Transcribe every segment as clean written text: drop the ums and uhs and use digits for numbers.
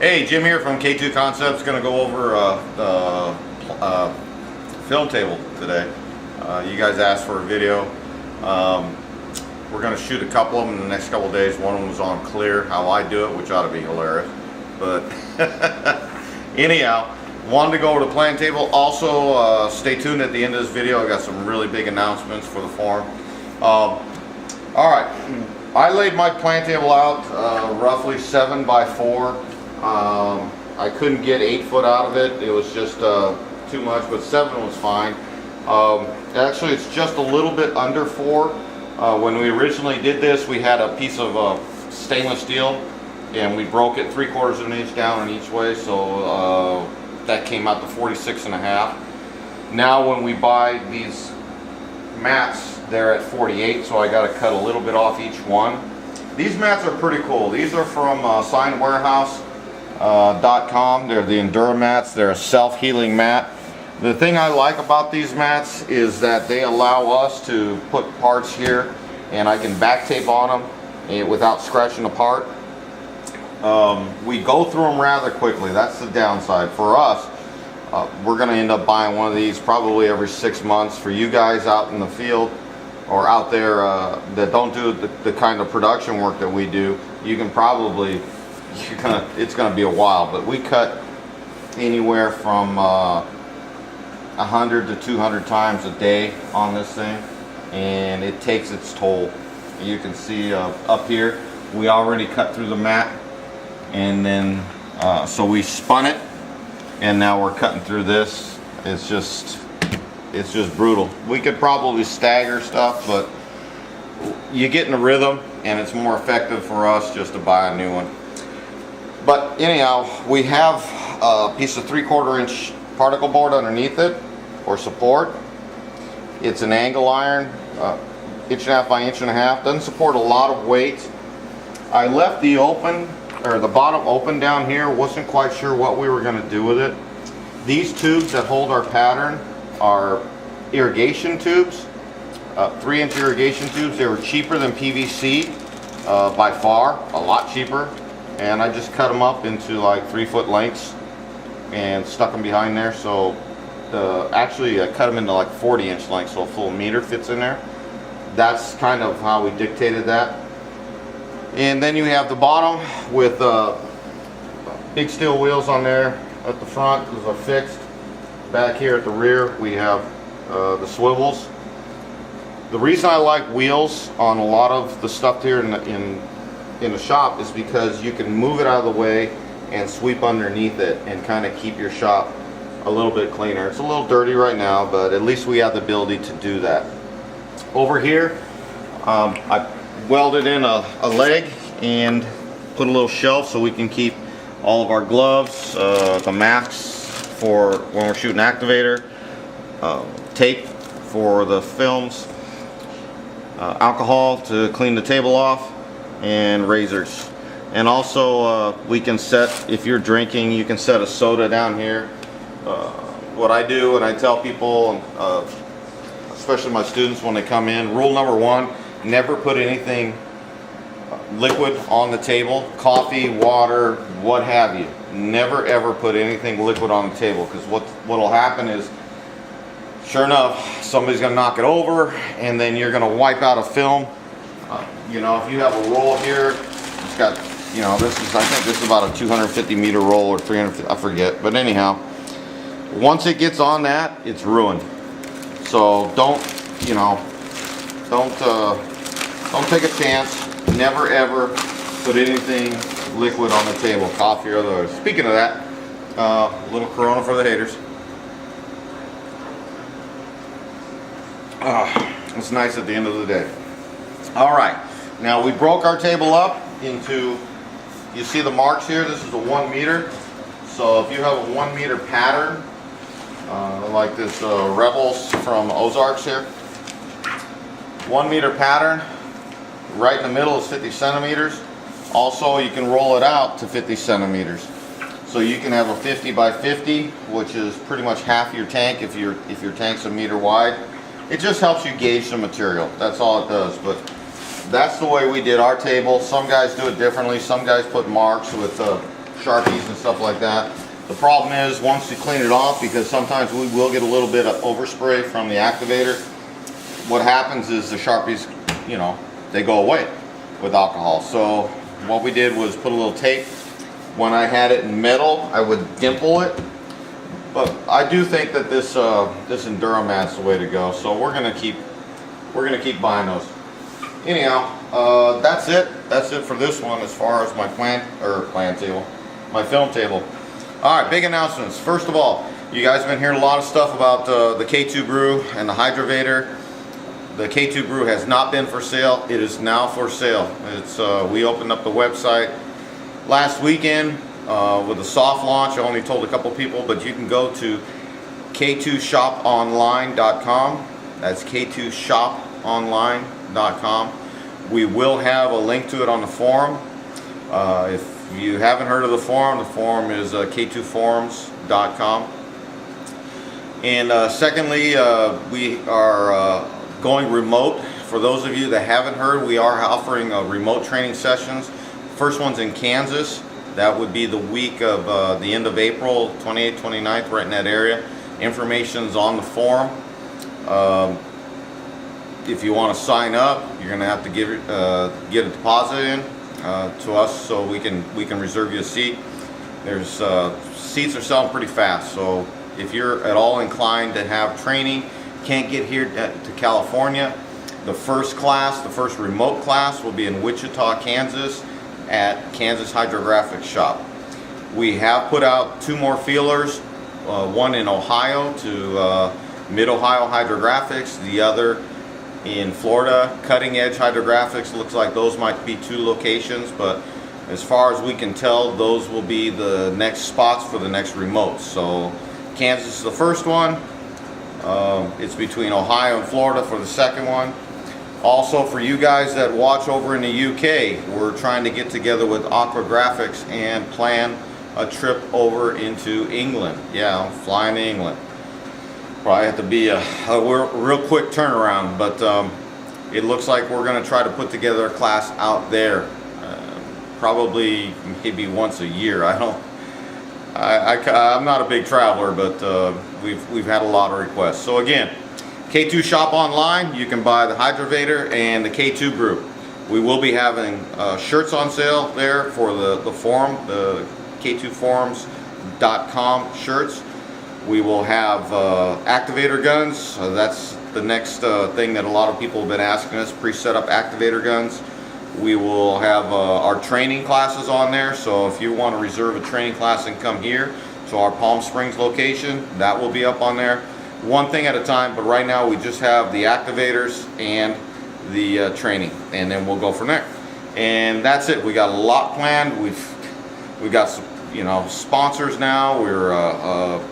Hey, Jim here from K2 Concepts. Going to go over the film table today. You guys asked for a video. We're going to shoot a couple of them in the next couple of days. One of them was on clear, how I do it, which ought to be hilarious. But anyhow, wanted to go over the plan table. Also, stay tuned at the end of this video. I got some really big announcements for the farm. Alright, I laid my plan table out roughly 7 by 4. I couldn't get 8 foot out of it. It was just too much, but 7 was fine. Actually, it's just a little bit under 4. When we originally did this, we had a piece of stainless steel, and we broke it 3/4 of an inch down in each way, so that came out to 46.5. Now, when we buy these mats, they're at 48, so I got to cut a little bit off each one. These mats are pretty cool. These are from signwarehouse.com. They're the Endura mats. They're a self-healing mat. The thing I like about these mats is that they allow us to put parts here, and I can back tape on them without scratching the part. We go through them rather quickly. That's the downside. For us, we're going to end up buying one of these probably every 6 months. For you guys out in the field or out there that don't do the kind of production work that we do, you can probably, it's going to be a while, but we cut anywhere from 100 to 200 times a day on this thing, and it takes its toll. You can see up here we already cut through the mat, and then so we spun it, and now we're cutting through this. It's just brutal. We could probably stagger stuff, but you get in a rhythm, and it's more effective for us just to buy a new one. But anyhow, we have a piece of 3/4 inch particle board underneath it for support. It's an angle iron, 1.5 by 1.5 inches. Doesn't support a lot of weight. I left the bottom open down here. Wasn't quite sure what we were going to do with it. These tubes that hold our pattern are irrigation tubes, 3-inch irrigation tubes. They were cheaper than PVC by far, a lot cheaper. And I just cut them up into like 3-foot lengths and stuck them behind there. So actually I cut them into like 40-inch lengths, so a full meter fits in there. That's kind of how we dictated that. And then you have the bottom with big steel wheels on there at the front. Those are fixed. Back here at the rear we have the swivels. The reason I like wheels on a lot of the stuff here in the shop is because you can move it out of the way and sweep underneath it and kind of keep your shop a little bit cleaner. It's a little dirty right now, but at least we have the ability to do that. Over here, I welded in a leg and put a little shelf so we can keep all of our gloves, the masks for when we're shooting activator, tape for the films, alcohol to clean the table off, and razors. And also we can set, if you're drinking, you can set a soda down here. What I do, and I tell people, especially my students when they come in, rule number 1, never put anything liquid on the table. Coffee, water, what have you. Never ever put anything liquid on the table, because what'll happen is, sure enough, somebody's gonna knock it over, and then you're gonna wipe out a film. You know, if you have a roll here, it's got, you know, I think this is about a 250 meter roll or 300, I forget. But anyhow, once it gets on that, it's ruined. So don't take a chance. Never ever put anything liquid on the table, coffee or otherwise. Speaking of that, a little Corona for the haters. It's nice at the end of the day. All right, now we broke our table up into, you see the marks here, this is a 1 meter. So if you have a 1 meter pattern, like this Rebels from Ozarks here, 1 meter pattern, right in the middle is 50 centimeters. Also, you can roll it out to 50 centimeters. So you can have a 50 by 50, which is pretty much half your tank if your tank's a meter wide. It just helps you gauge the material. That's all it does. But that's the way we did our table. Some guys do it differently. Some guys put marks with Sharpies and stuff like that. The problem is once you clean it off, because sometimes we will get a little bit of overspray from the activator, what happens is the Sharpies, you know, they go away with alcohol. So what we did was put a little tape. When I had it in metal, I would dimple it. But I do think that this this Enduramat's the way to go. So we're gonna keep buying those. Anyhow, that's it. That's it for this one as far as my plan table, my film table. All right, big announcements. First of all, you guys have been hearing a lot of stuff about the K2 brew and the Hydrovator. The K2 brew has not been for sale. It is now for sale. It's we opened up the website last weekend with a soft launch. I only told a couple people, but you can go to K2shoponline.com. That's K2shoponline.com. We will have a link to it on the forum. If you haven't heard of the forum is K2forums.com. And secondly, we are going remote. For those of you that haven't heard, we are offering remote training sessions. First one's in Kansas. That would be the week of the end of April, 28th, 29th, right in that area. Information's on the forum. If you want to sign up, you're going to have to get a deposit in to us so we can reserve you a seat. There's seats are selling pretty fast, so if you're at all inclined to have training, can't get here to California, the first remote class will be in Wichita, Kansas at Kansas Hydrographic Shop. We have put out 2 more feelers, one in Ohio to Mid-Ohio Hydrographics, the other in Florida, Cutting Edge Hydrographics. Looks like those might be 2 locations, but as far as we can tell, those will be the next spots for the next remote. So Kansas is the first one. It's between Ohio and Florida for the second one. Also, for you guys that watch over in the UK, we're trying to get together with Aquagraphics and plan a trip over into England. Yeah, I'm flying to England. Probably have to be a real quick turnaround, but it looks like we're going to try to put together a class out there, probably maybe once a year. I'm not a big traveler, but we've had a lot of requests. So again, K2 Shop Online, you can buy the Hydrovator and the K2 brew. We will be having shirts on sale there for the forum, the K2forums.com shirts. We will have activator guns. That's the next thing that a lot of people have been asking us, pre-set up activator guns. We will have our training classes on there, so if you want to reserve a training class and come here to our Palm Springs location, that will be up on there. One thing at a time, but right now we just have the activators and the training, and then we'll go from there. And that's it. We got a lot planned. We've got some, you know, sponsors now. We're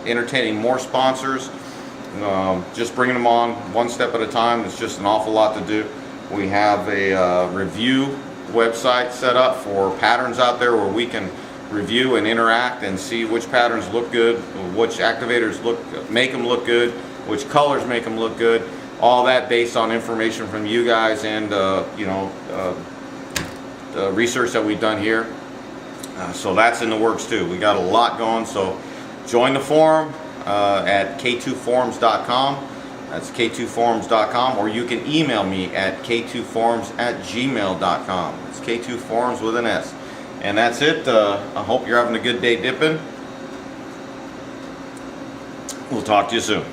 entertaining more sponsors. Just bringing them on one step at a time. It's just an awful lot to do. We have a review website set up for patterns out there where we can review and interact and see which patterns look good, which activators make them look good, which colors make them look good. All that based on information from you guys and you know, the research that we've done here. So that's in the works too. We got a lot going, so join the forum at K2forums.com. That's K2forums.com, or you can email me at K2forums@gmail.com. It's K2forums with an S. And that's it. I hope you're having a good day dipping. We'll talk to you soon.